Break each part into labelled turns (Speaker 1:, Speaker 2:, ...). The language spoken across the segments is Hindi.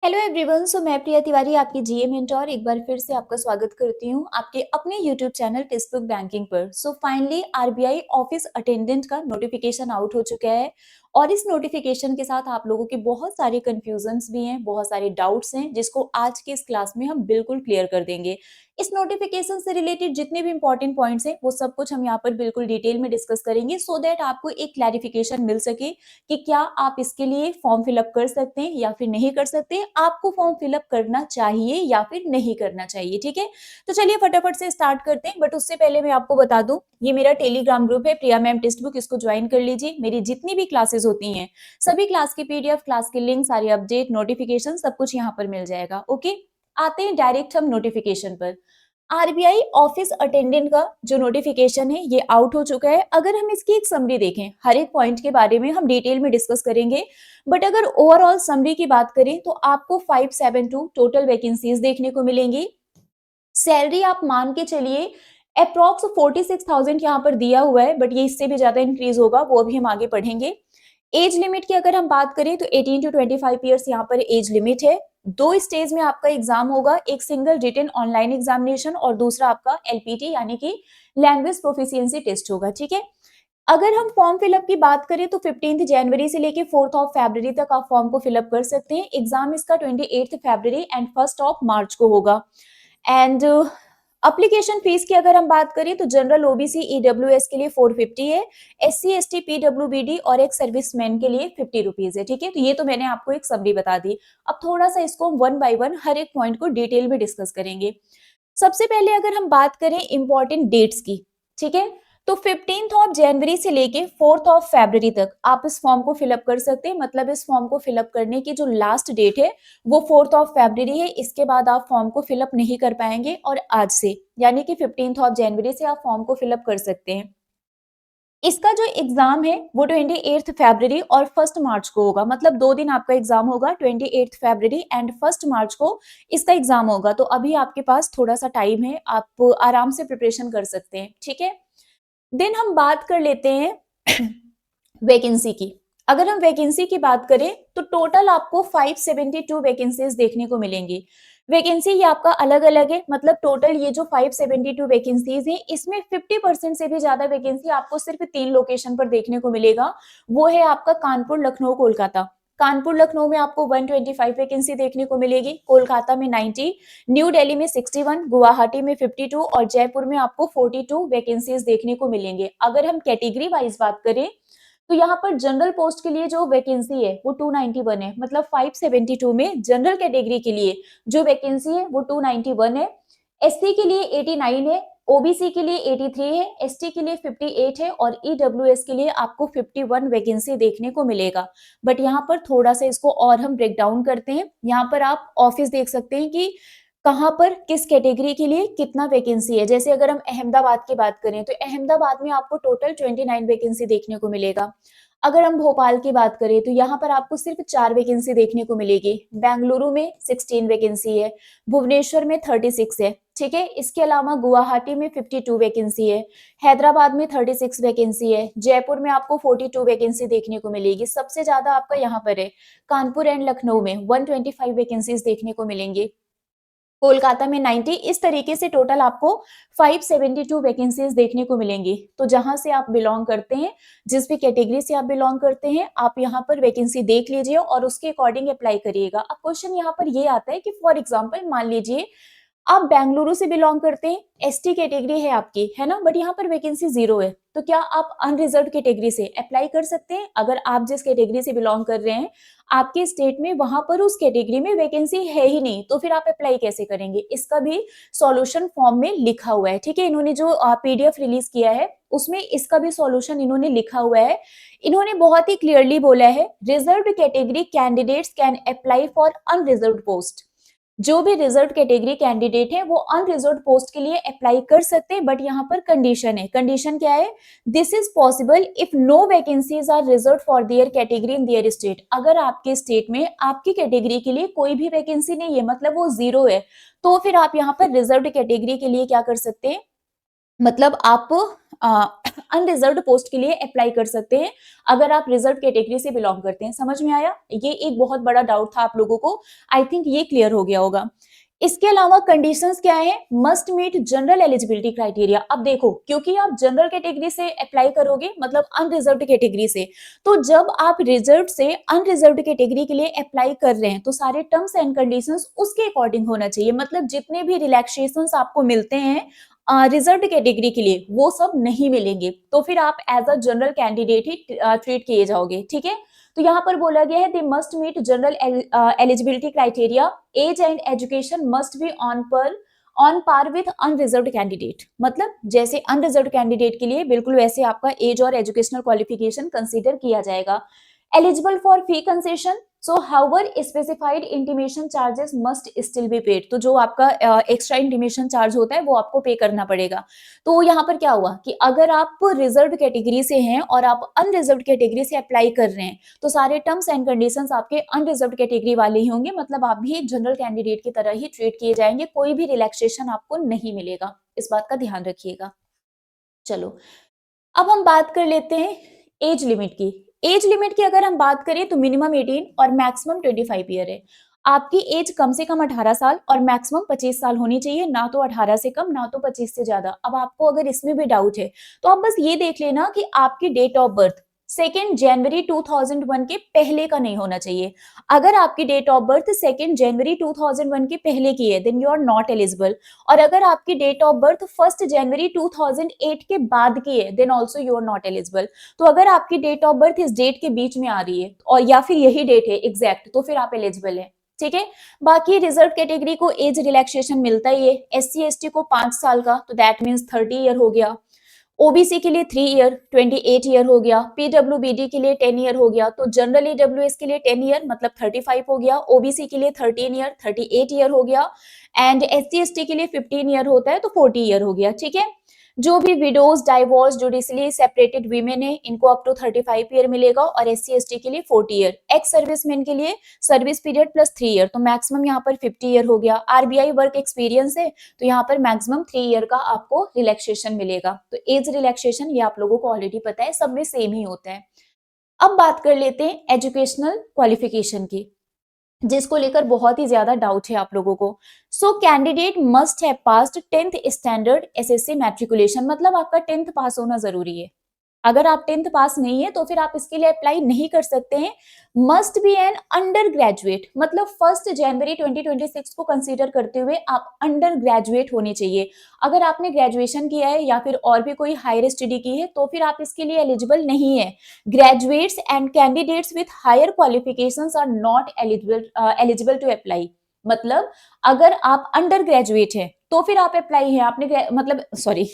Speaker 1: Hello everyone. मैं प्रिया तिवारी आपकी जीए मेंटोर एक बार फिर से आपका स्वागत करती हूँ आपके अपने YouTube channel text book banking पर। फाइनली आरबीआई ऑफिस अटेंडेंट का नोटिफिकेशन आउट हो चुका है और इस नोटिफिकेशन के साथ आप लोगों के बहुत सारे कंफ्यूजन्स भी हैं, बहुत सारे डाउट्स हैं जिसको आज के इस क्लास में हम बिल्कुल क्लियर कर देंगे। इस नोटिफिकेशन से रिलेटेड जितने भी इंपॉर्टेंट पॉइंट्स हैं वो सब कुछ हम यहाँ पर बिल्कुल डिटेल में डिस्कस करेंगे सो दैट आपको एक क्लैरिफिकेशन मिल सके कि क्या आप इसके लिए फॉर्म फिलअप कर सकते हैं या फिर नहीं कर सकते, आपको फॉर्म फिलअप करना चाहिए या फिर नहीं करना चाहिए। ठीक है, तो चलिए फटाफट से स्टार्ट करते हैं। बट उससे पहले मैं आपको बता दूं, ये मेरा टेलीग्राम ग्रुप है प्रिया मैम टेक्स्ट बुक, इसको ज्वाइन कर लीजिए। मेरी जितनी भी क्लासेस होती हैं सभी क्लास की पीडीएफ, क्लास के लिंक, सारे अपडेट, नोटिफिकेशन सब कुछ यहाँ पर मिल जाएगा। ओके, आते हैं डायरेक्ट हम नोटिफिकेशन पर। आरबीआई ऑफिस अटेंडेंट का जो नोटिफिकेशन है ये आउट हो चुका है। अगर हम इसकी एक समरी देखें, हर एक पॉइंट के बारे में हम डिटेल में डिस्कस करेंगे, बट अगर ओवरऑल समरी की बात करें तो आपको 572 टोटल वैकेंसीज देखने को मिलेंगी। सैलरी आप मान के चलिए अप्रॉक्स 46,000 यहाँ पर दिया हुआ है, बट ये इससे भी ज्यादा इंक्रीज होगा, वो अभी हम आगे पढ़ेंगे। एज लिमिट की अगर हम बात करें तो 18 टू 25 ईयर्स यहाँ पर एज लिमिट है। 2 स्टेज में आपका एग्जाम होगा, एक सिंगल रिटन ऑनलाइन एग्जामिनेशन और दूसरा आपका एलपीटी यानी कि लैंग्वेज प्रोफिशिएंसी टेस्ट होगा। ठीक है, अगर हम फॉर्म फिलअप की बात करें तो 15 जनवरी से लेके 4 ऑफ फरवरी तक आप फॉर्म को फिलअप कर सकते हैं। एग्जाम इसका 28 फरवरी एंड 1 ऑफ मार्च को होगा। एंड एप्लीकेशन फीस की अगर हम बात करें तो जनरल ओबीसी ईडब्ल्यूएस के लिए 450 है, एससी एसटी पीडब्ल्यूबीडी और एक सर्विसमैन के लिए 50 रुपीज है। ठीक है, तो ये तो मैंने आपको एक समरी बता दी। अब थोड़ा सा इसको वन बाय वन हर एक पॉइंट को डिटेल में डिस्कस करेंगे। सबसे पहले अगर हम बात करें इंपॉर्टेंट डेट्स की, ठीक है, तो 15 ऑफ जनवरी से लेके 4 ऑफ फरवरी तक आप इस फॉर्म को फिलअप कर सकते हैं। मतलब इस फॉर्म को फिलअप करने की जो लास्ट डेट है वो 4 ऑफ फरवरी है। इसके बाद आप फॉर्म को फिलअप नहीं कर पाएंगे और आज से यानी कि 15 ऑफ जनवरी से आप फॉर्म को फिलअप कर सकते हैं। इसका जो एग्जाम है वो 28 फरवरी और 1 मार्च को होगा। मतलब 2 दिन आपका एग्जाम होगा, 28 फरवरी एंड 1 मार्च को इसका एग्जाम होगा। तो अभी आपके पास थोड़ा सा टाइम है, आप आराम से प्रिपरेशन कर सकते हैं। ठीक है, देन हम बात कर लेते हैं वैकेंसी की। अगर हम वैकेंसी की बात करें तो टोटल आपको 572 वैकेंसीज देखने को मिलेंगी। वैकेंसी ये आपका अलग अलग है, मतलब टोटल ये जो 572 वैकेंसीज है इसमें 50% से भी ज्यादा वैकेंसी आपको सिर्फ 3 लोकेशन पर देखने को मिलेगा। वो है आपका कानपुर, लखनऊ, कोलकाता। कानपुर लखनऊ में आपको 125 वैकेंसी देखने को मिलेगी, कोलकाता में 90, न्यू दिल्ली में 61, गुवाहाटी में 52 और जयपुर में आपको 42 वैकेंसीज देखने को मिलेंगे। अगर हम कैटेगरी वाइज बात करें तो यहाँ पर जनरल पोस्ट के लिए जो वैकेंसी है वो 291 है। मतलब 572 में जनरल कैटेगरी के लिए जो वैकेंसी है वो 291 है। एससी के लिए 89 है, ओबीसी के लिए 83 है, एसटी के लिए 58 है और ईडब्ल्यूएस के लिए आपको 51 वैकेंसी देखने को मिलेगा। बट यहाँ पर थोड़ा सा इसको और हम ब्रेक डाउन करते हैं। यहाँ पर आप ऑफिस देख सकते हैं कि कहाँ पर किस कैटेगरी के लिए कितना वैकेंसी है। जैसे अगर हम अहमदाबाद की बात करें तो अहमदाबाद में आपको टोटल 29 वैकेंसी देखने को मिलेगा। अगर हम भोपाल की बात करें तो यहाँ पर आपको सिर्फ 4 वैकेंसी देखने को मिलेगी। बेंगलुरु में 16 वैकेंसी है, भुवनेश्वर में 36 है। ठीक है, इसके अलावा गुवाहाटी में 52 वैकेंसी है, हैदराबाद में 36 वैकेंसी है, जयपुर में आपको 42 वैकेंसी देखने को मिलेगी। सबसे ज्यादा आपका यहाँ पर है कानपुर एंड लखनऊ में 125 वैकेंसीज देखने को मिलेंगी, कोलकाता में 90। इस तरीके से टोटल आपको 572 वैकेंसीज देखने को मिलेंगी। तो जहां से आप बिलोंग करते हैं, जिस भी कैटेगरी से आप बिलोंग करते हैं, आप यहाँ पर वैकेंसी देख लीजिए और उसके अकॉर्डिंग अप्लाई करिएगा। अब क्वेश्चन यहाँ पर ये आता है कि फॉर एग्जाम्पल मान लीजिए आप बेंगलुरु से बिलोंग करते हैं, एसटी कैटेगरी है आपकी, है ना, बट यहाँ पर वैकेंसी 0 है, तो क्या आप अनरिजर्व कैटेगरी से अप्लाई कर सकते हैं? अगर आप जिस कैटेगरी से बिलोंग कर रहे हैं आपके स्टेट में वहां पर उस कैटेगरी में वैकेंसी है ही नहीं, तो फिर आप अप्लाई कैसे करेंगे? इसका भी सॉल्यूशन फॉर्म में लिखा हुआ है। ठीक है, इन्होंने जो पीडीएफ रिलीज किया है उसमें इसका भी सॉल्यूशन इन्होंने लिखा हुआ है। इन्होंने बहुत ही क्लियरली बोला है, reserved category candidates can apply for unreserved post. जो भी रिजर्व कैटेगरी कैंडिडेट है वो अनरिजर्व पोस्ट के लिए अप्लाई कर सकते हैं, बट यहाँ पर कंडीशन है। कंडीशन क्या है? This is possible if no vacancies are reserve for their category in their state. अगर आपके स्टेट में आपकी कैटेगरी के लिए कोई भी वैकेंसी नहीं है, मतलब वो 0 है, तो फिर आप यहाँ पर रिजर्व कैटेगरी के लिए क्या कर सकते हैं, मतलब आप अनरिजर्व्ड पोस्ट के लिए अप्लाई कर सकते हैं अगर आप रिजर्व कैटेगरी से बिलोंग करते हैं। समझ में आया? ये एक बहुत बड़ा डाउट था आप लोगों को, आई थिंक ये क्लियर हो गया होगा। इसके अलावा कंडीशंस क्या है? Must meet general eligibility criteria. अब देखो, क्योंकि आप जनरल कैटेगरी से अप्लाई करोगे मतलब अनरिजर्व्ड कैटेगरी से, तो जब आप रिजर्व से अनरिजर्व्ड कैटेगरी के लिए अप्लाई कर रहे हैं तो सारे टर्म्स एंड कंडीशंस उसके अकॉर्डिंग होना चाहिए। मतलब जितने भी रिलैक्सेशंस आपको मिलते हैं रिजर्व्ड कैटेगरी के लिए वो सब नहीं मिलेंगे, तो फिर आप एज अ जनरल कैंडिडेट ही ट्रीट किए जाओगे। ठीक है, तो यहाँ पर बोला गया है they must meet general eligibility criteria, age and education must be on par with unreserved candidate. मतलब जैसे अनरिजर्व्ड कैंडिडेट के लिए बिल्कुल वैसे आपका एज और एजुकेशनल क्वालिफिकेशन कंसीडर किया जाएगा। Eligible for fee concession, so however specified intimation charges must still be paid. तो जो आपका एक्स्ट्रा इंटीमेशन चार्ज होता है वो आपको पे करना पड़ेगा। तो यहाँ पर क्या हुआ कि अगर आप रिजर्व्ड कैटेगरी से हैं और आप अनरिजर्व्ड कैटेगरी से अप्लाई कर रहे हैं तो सारे टर्म्स एंड कंडीशंस आपके अनरिजर्व्ड कैटेगरी वाले ही होंगे। मतलब आप भी जनरल कैंडिडेट की तरह ही ट्रीट किए जाएंगे, कोई भी रिलैक्सेशन आपको नहीं मिलेगा। इस बात का ध्यान रखिएगा। चलो, अब हम बात कर लेते हैं एज लिमिट की। एज लिमिट की अगर हम बात करें तो मिनिमम 18 और मैक्सिमम 25 ईयर है। आपकी एज कम से कम 18 साल और मैक्सिमम 25 साल होनी चाहिए, ना तो 18 से कम ना तो 25 से ज्यादा। अब आपको अगर इसमें भी डाउट है तो आप बस ये देख लेना कि आपकी डेट ऑफ बर्थ 2 जनवरी 2001 के पहले का नहीं होना चाहिए। अगर आपकी डेट ऑफ बर्थ 2 जनवरी 2001 के पहले की है then you are not eligible. और अगर आपकी डेट ऑफ बर्थ 1 जनवरी 2008 के बाद की है then also you are not eligible. तो अगर आपकी डेट ऑफ बर्थ इस डेट के बीच में आ रही है और या फिर यही डेट है एग्जैक्ट, तो फिर आप एलिजिबल है। ठीक है, बाकी रिजर्व कैटेगरी को एज रिलैक्सेशन मिलता ही है। एससी एसटी को 5 साल का, तो दैट मींस 30 ईयर हो गया। ओबीसी के लिए 3 ईयर 28 ईयर हो गया। पीडब्ल्यूबीडी के लिए 10 ईयर हो गया। तो जनरल ईडब्ल्यूएस के लिए 10 ईयर मतलब 35 हो गया। ओबीसी के लिए 13 ईयर 38 ईयर हो गया। एंड एससी एसटी के लिए 15 ईयर होता है तो 40 ईयर हो गया। ठीक है, जो भी widows divorce judicially separated women है इनको अप टू 35 ईयर मिलेगा और एससी एसटी के लिए 40 ईयर। एक्स सर्विसमैन के लिए सर्विस पीरियड प्लस 3 ईयर, तो मैक्सिमम यहाँ पर 50 ईयर हो गया। आरबीआई वर्क एक्सपीरियंस है तो यहाँ पर मैक्सिमम 3 ईयर का आपको रिलैक्सेशन मिलेगा। तो एज रिलैक्सेशन ये आप लोगों को ऑलरेडी पता है, सब में सेम ही होता है। अब बात कर लेते हैं एजुकेशनल क्वालिफिकेशन की, जिसको लेकर बहुत ही ज्यादा डाउट है आप लोगों को। So candidate must have passed 10th standard SSC matriculation. मतलब आपका 10th पास होना जरूरी है। अगर आप 10th पास नहीं है तो फिर आप इसके लिए अप्लाई नहीं कर सकते हैं। Must be an under graduate, मतलब 1 जनवरी 2026 को कंसीडर करते हुए आप अंडर ग्रेजुएट होने चाहिए। अगर आपने ग्रेजुएशन किया है या फिर और भी कोई हायर स्टडी की है तो फिर आप इसके लिए एलिजिबल नहीं है। Graduates and candidates with higher qualifications are not eligible to apply. मतलब अगर आप अंडर ग्रेजुएट हैं तो फिर आप अप्लाई है, आपने मतलब सॉरी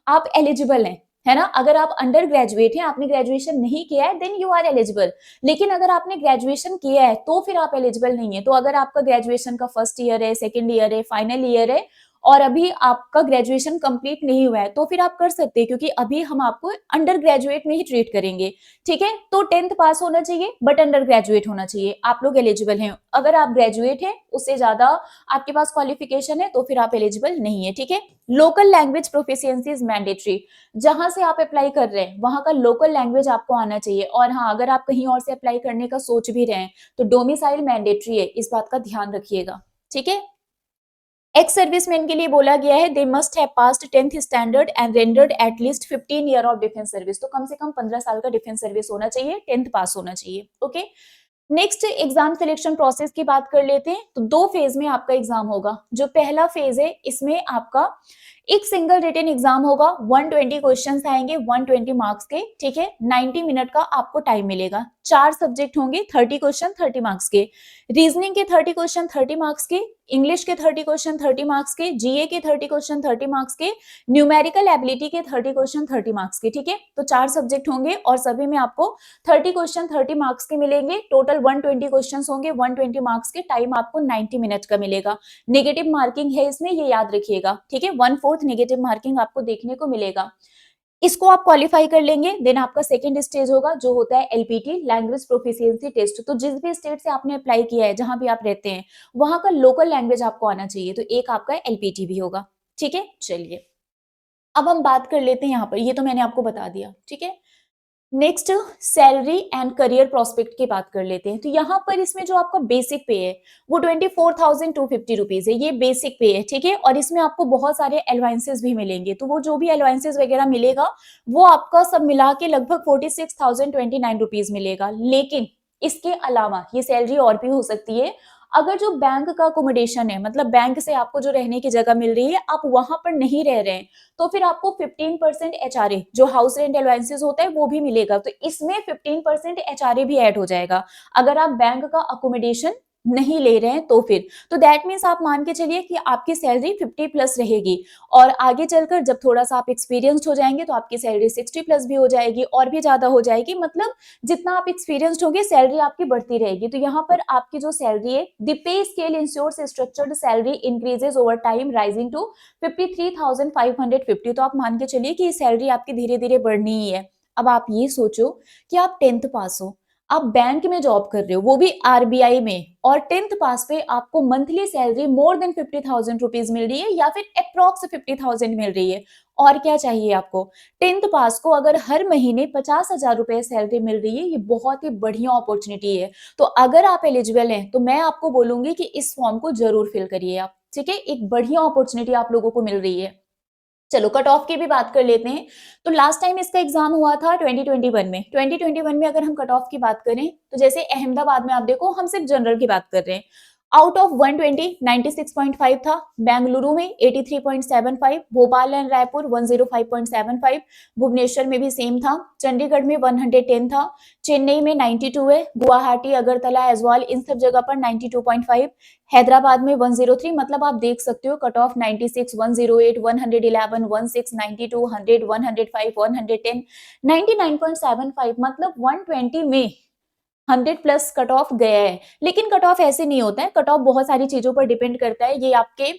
Speaker 1: आप एलिजिबल हैं, है ना। अगर आप अंडर ग्रेजुएट हैं, आपने ग्रेजुएशन नहीं किया है देन यू आर एलिजिबल। लेकिन अगर आपने ग्रेजुएशन किया है तो फिर आप एलिजिबल नहीं है। तो अगर आपका ग्रेजुएशन का फर्स्ट ईयर है, सेकंड ईयर है, फाइनल ईयर है और अभी आपका ग्रेजुएशन कंप्लीट नहीं हुआ है तो फिर आप कर सकते हैं, क्योंकि अभी हम आपको अंडर ग्रेजुएट में ही ट्रीट करेंगे। ठीक है, तो 10th पास होना चाहिए बट अंडर ग्रेजुएट होना चाहिए, आप लोग एलिजिबल हैं। अगर आप ग्रेजुएट हैं उससे ज्यादा आपके पास क्वालिफिकेशन है तो फिर आप एलिजिबल नहीं है। ठीक है, local language proficiency is mandatory. जहां से आप अप्लाई कर रहे हैं वहां का लोकल लैंग्वेज आपको आना चाहिए। और हाँ, अगर आप कहीं और से अप्लाई करने का सोच भी रहे हैं तो डोमिसाइल मैंडेटरी है, इस बात का ध्यान रखिएगा। ठीक है, एक्स सर्विसमैन के लिए बोला गया है they must have passed 10th standard and rendered at least 15 year of defence service. तो कम से कम 15 साल का डिफेंस सर्विस होना चाहिए, 10th पास होना चाहिए। Okay, next exam selection process की बात कर लेते हैं। तो 2 फेज में आपका एग्जाम होगा। जो पहला फेज है इसमें आपका एक सिंगल रिटन एग्जाम होगा। 120 क्वेश्चंस आएंगे 120 मार्क्स के। ठीक है, 90 मिनट का आपको टाइम मिलेगा। 4 सब्जेक्ट होंगे, 30 क्वेश्चन 30 मार्क्स के। रीजनिंग के 30 क्वेश्चन 30 मार्क्स के, इंग्लिश के 30 क्वेश्चन 30 मार्क्स के, जीए के 30 क्वेश्चन 30 मार्क्स के, न्यूमेरिकल एबिलिटी के 30 क्वेश्चन 30 मार्क्स के। ठीक है, तो 4 सब्जेक्ट होंगे और सभी में आपको 30 क्वेश्चन 30 मार्क्स के मिलेंगे। टोटल 120 क्वेश्चंस होंगे 120 मार्क्स के। टाइम आपको 90 मिनट का मिलेगा। नेगेटिव मार्किंग है इसमें, ये याद रखिएगा। ठीक है, 1/4 नेगेटिव मार्किंग आपको देखने को मिलेगा। इसको आप क्वालिफाई कर लेंगे देन आपका सेकंड स्टेज होगा जो होता है एलपीटी, लैंग्वेज प्रोफिशिएंसी टेस्ट। तो जिस भी स्टेट से आपने अप्लाई किया है, जहां भी आप रहते हैं, वहां का लोकल लैंग्वेज आपको आना चाहिए। तो एक आपका एलपीटी भी होगा। ठीक है, चलिए अब हम बात कर लेते हैं यहाँ पर, ये तो मैंने आपको बता दिया, ठीक है। Next salary and career prospect की बात कर लेते हैं। तो यहाँ पर इसमें जो आपका बेसिक पे है वो 24,250 रुपीज है, ये बेसिक पे है, ठीक है। और इसमें आपको बहुत सारे अलाउंसेस भी मिलेंगे, तो वो जो भी अलाउंसेस वगैरह मिलेगा वो आपका सब मिला के लगभग 46,029 रुपीज मिलेगा। लेकिन इसके अलावा ये सैलरी और भी हो सकती है। अगर जो बैंक का अकोमोडेशन है, मतलब बैंक से आपको जो रहने की जगह मिल रही है, आप वहां पर नहीं रह रहे हैं, तो फिर आपको 15% एचआरए जो हाउस रेंट अलाउंसेस होता है वो भी मिलेगा। तो इसमें 15% एचआरए भी ऐड हो जाएगा अगर आप बैंक का अकोमोडेशन नहीं ले रहे हैं तो फिर। तो दैट मीन्स आप मान के चलिए कि आपकी सैलरी 50 प्लस रहेगी, और आगे चलकर जब थोड़ा सा आप एक्सपीरियंस्ड हो जाएंगे तो आपकी सैलरी 60 प्लस भी हो जाएगी और भी ज्यादा हो जाएगी। मतलब जितना आप एक्सपीरियंस्ड होंगे सैलरी आपकी बढ़ती रहेगी। तो यहाँ पर आपकी जो सैलरी है, the pay scale ensures structured salary increases over time rising to 53,550। तो आप मान के चलिए कि ये सैलरी आपकी धीरे धीरे बढ़नी ही है। अब आप ये सोचो कि आप 10th पास हो, आप बैंक में जॉब कर रहे हो, वो भी आरबीआई में, और 10th पास पे आपको monthly salary more than 50,000 rupees मिल रही है, या फिर अप्रोक्स 50,000 मिल रही है। और क्या चाहिए आपको? 10th पास को अगर हर महीने 50,000 रुपए सैलरी मिल रही है, ये बहुत ही बढ़िया अपॉर्चुनिटी है। तो अगर आप एलिजिबल हैं तो मैं आपको बोलूंगी कि इस फॉर्म को जरूर फिल करिए आप, ठीक है। एक बढ़िया अपॉर्चुनिटी आप लोगों को मिल रही है। चलो कट ऑफ की भी बात कर लेते हैं। तो लास्ट टाइम इसका एग्जाम हुआ था 2021 में। 2021 में अगर हम कट ऑफ की बात करें तो जैसे अहमदाबाद में आप देखो, हम सिर्फ जनरल की बात कर रहे हैं, आउट ऑफ 120 96.5 था। बेंगलुरु में 83.75, भोपाल एंड रायपुर 105.75, भुवनेश्वर में भी सेम था, चंडीगढ़ में 110 था, चेन्नई में 92 है, गुवाहाटी अगरतला एजवाल इन सब जगह पर 92.5, हैदराबाद में 103। मतलब आप देख सकते हो कट ऑफ 96, 108, 111, 16, 92, 100, 105, 110, 99.75, मतलब 120 में 100 प्लस कट ऑफ गया है। लेकिन कट ऑफ ऐसे नहीं होता है, कट ऑफ बहुत सारी चीजों पर डिपेंड करता है। ये आपके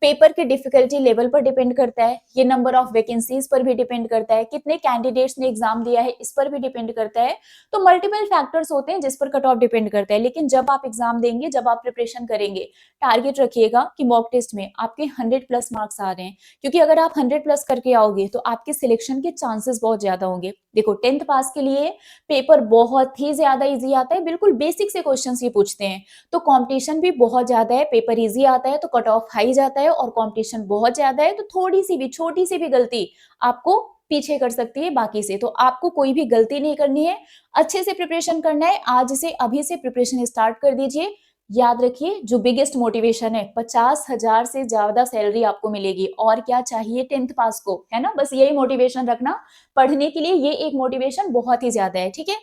Speaker 1: पेपर के डिफिकल्टी लेवल पर डिपेंड करता है, ये नंबर ऑफ वैकेंसीज पर भी डिपेंड करता है, कितने कैंडिडेट्स ने एग्जाम दिया है इस पर भी डिपेंड करता है। तो मल्टीपल फैक्टर्स होते हैं जिस पर कट ऑफ डिपेंड करता है। लेकिन जब आप एग्जाम देंगे, जब आप प्रिपरेशन करेंगे, टारगेट रखिएगा कि मॉक टेस्ट में आपके 100 प्लस मार्क्स आ रहे हैं, क्योंकि अगर आप 100 प्लस करके आओगे तो आपके सिलेक्शन के चांसेस बहुत ज्यादा होंगे। देखो 10th पास के लिए पेपर बहुत ही ज्यादा इजी आता है, बिल्कुल बेसिक से क्वेश्चंस ये पूछते हैं। तो कंपटीशन भी बहुत ज्यादा है, पेपर इजी आता है तो कट ऑफ हाई जाता है, और कंपटीशन बहुत ज्यादा है तो थोड़ी सी भी छोटी सी भी गलती आपको पीछे कर सकती है बाकी से। तो आपको कोई भी गलती नहीं करनी है, अच्छे से प्रिपरेशन करना है। आज से अभी से प्रिपरेशन स्टार्ट कर दीजिए। याद रखिए जो बिगेस्ट मोटिवेशन है, 50,000 से ज्यादा सैलरी आपको मिलेगी, और क्या चाहिए 10th पास को, है ना। बस यही मोटिवेशन रखना पढ़ने के लिए, ये एक मोटिवेशन बहुत ही ज्यादा है, ठीक है।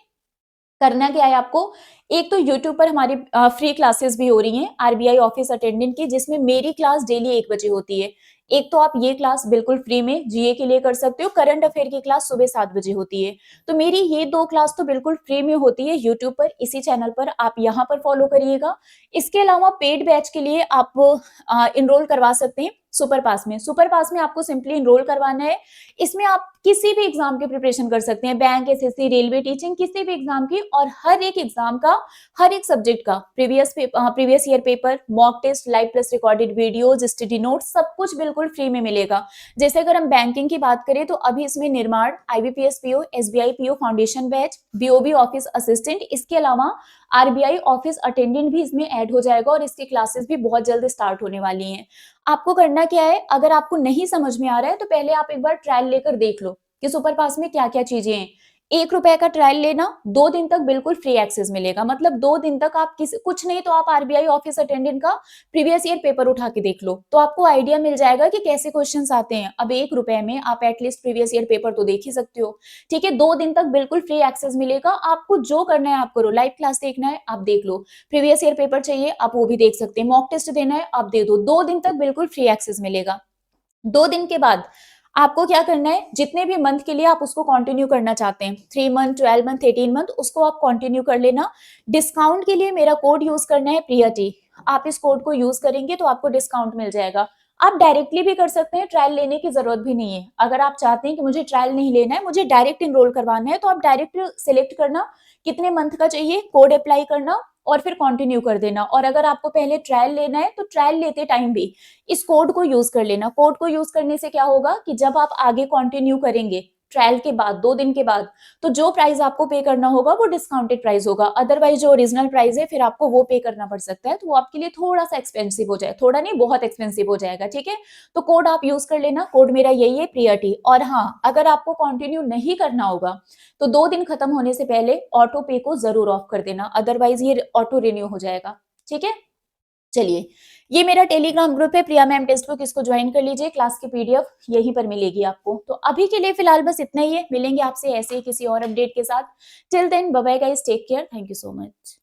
Speaker 1: करना क्या है आपको, एक तो यूट्यूब पर हमारी फ्री क्लासेस भी हो रही हैं आरबीआई ऑफिस अटेंडेंट की, जिसमें मेरी क्लास डेली 1 बजे होती है। एक तो आप ये क्लास बिल्कुल फ्री में जीए के लिए कर सकते हो, करंट अफेयर की क्लास सुबह 7 बजे होती है। तो मेरी ये 2 क्लास तो बिल्कुल फ्री में होती है यूट्यूब पर, इसी चैनल पर, आप यहाँ पर फॉलो करिएगा। इसके अलावा पेड बैच के लिए आप इनरोल करवा सकते हैं सुपर पास में। सुपर पास में आपको सिंपली इनरोल करवाना है। इसमें आप किसी भी एग्जाम की प्रिपरेशन कर सकते हैं, बैंक, एसएससी, रेलवे, टीचिंग, किसी भी एग्जाम की, और हर एक एग्जाम का, हर एक सब्जेक्ट का previous year paper, mock test, live plus recorded videos, study notes, सब कुछ बिल्कुल फ्री में मिलेगा। जैसे अगर हम बैंकिंग की बात करें तो अभी इसमें निर्माण, IBPS PO, SBI PO foundation batch, BOB office assistant, इसके अलावा आरबीआई ऑफिस अटेंडेंट भी इसमें ऐड हो जाएगा, और इसकी क्लासेस भी बहुत जल्द स्टार्ट होने वाली हैं। आपको करना क्या है, अगर आपको नहीं समझ में आ रहा है तो पहले आप एक बार ट्रायल लेकर देख लो कि सुपर पास में क्या क्या चीजें हैं। 1 रुपए का ट्रायल लेना, 2 दिन तक बिल्कुल फ्री एक्सेस मिलेगा। मतलब 2 दिन तक आप कुछ नहीं तो आप आरबीआई ऑफिस अटेंडेंट का प्रीवियस ईयर पेपर उठा के देख लो, तो आपको आइडिया मिल जाएगा कि कैसे क्वेश्चंस आते हैं। अब 1 रुपए में आप एटलीस्ट प्रीवियस ईयर पेपर तो देख ही सकते हो, ठीक है। 2 दिन तक बिल्कुल फ्री एक्सेस मिलेगा। आपको जो करना है आप करो, लाइव क्लास देखना है आप देख लो, प्रीवियस ईयर पेपर चाहिए आप वो भी देख सकते हैं, मॉक टेस्ट देना है आप दे दो। 2 दिन तक बिल्कुल फ्री एक्सेस मिलेगा। 2 दिन के बाद आपको क्या करना है, जितने भी मंथ के लिए आप उसको कंटिन्यू करना चाहते हैं, 3 मंथ, 12 मंथ, 18 मंथ, उसको आप कंटिन्यू कर लेना। डिस्काउंट के लिए मेरा कोड यूज करना है प्रिया टी। आप इस कोड को यूज करेंगे तो आपको डिस्काउंट मिल जाएगा। आप डायरेक्टली भी कर सकते हैं, ट्रायल लेने की ज़रूरत भी नहीं है। अगर आप चाहते हैं कि मुझे ट्रायल नहीं लेना है, मुझे डायरेक्ट एनरोल करवाना है, तो आप डायरेक्ट सिलेक्ट करना, कितने मंथ का चाहिए, कोड अप्लाई करना और फिर कंटिन्यू कर देना। और अगर आपको पहले ट्रायल लेना है, तो ट्रायल लेते टाइम भी इस कोड को यूज़ कर लेना। कोड को यूज़ करने से क्या होगा कि जब आप आगे कंटिन्यू करेंगे, ट्रायल के बाद 2 दिन के बाद, तो जो प्राइस आपको पे करना होगा वो डिस्काउंटेड प्राइस होगा। अदरवाइज़ जो ओरिजिनल प्राइस है, फिर आपको वो पे करना पड़ सकता है, तो वो आपके लिए थोड़ा-सा एक्सपेंसिव हो जाए, थोड़ा नहीं बहुत एक्सपेंसिव हो जाएगा, ठीक है? तो कोड आप यूज़ कर लेना, कोड मेरा यही है प्रियटी। और हाँ, अगर आपको कंटिन्यू नहीं करना होगा, तो 2 दिन खत्म होने से पहले ऑटो पे को ज़रूर ऑफ कर देना, अदरवाइज़ ये ऑटो रिन्यू हो जाएगा, ठीक है? चलिए, ये मेरा टेलीग्राम ग्रुप है प्रिया मैम टेक्स्ट बुक, इसको ज्वाइन कर लीजिए, क्लास की पीडीएफ यहीं पर मिलेगी आपको। तो अभी के लिए फिलहाल बस इतना ही है, मिलेंगे आपसे ऐसे ही किसी और अपडेट के साथ। Till then bye bye guys, take care, thank you so much.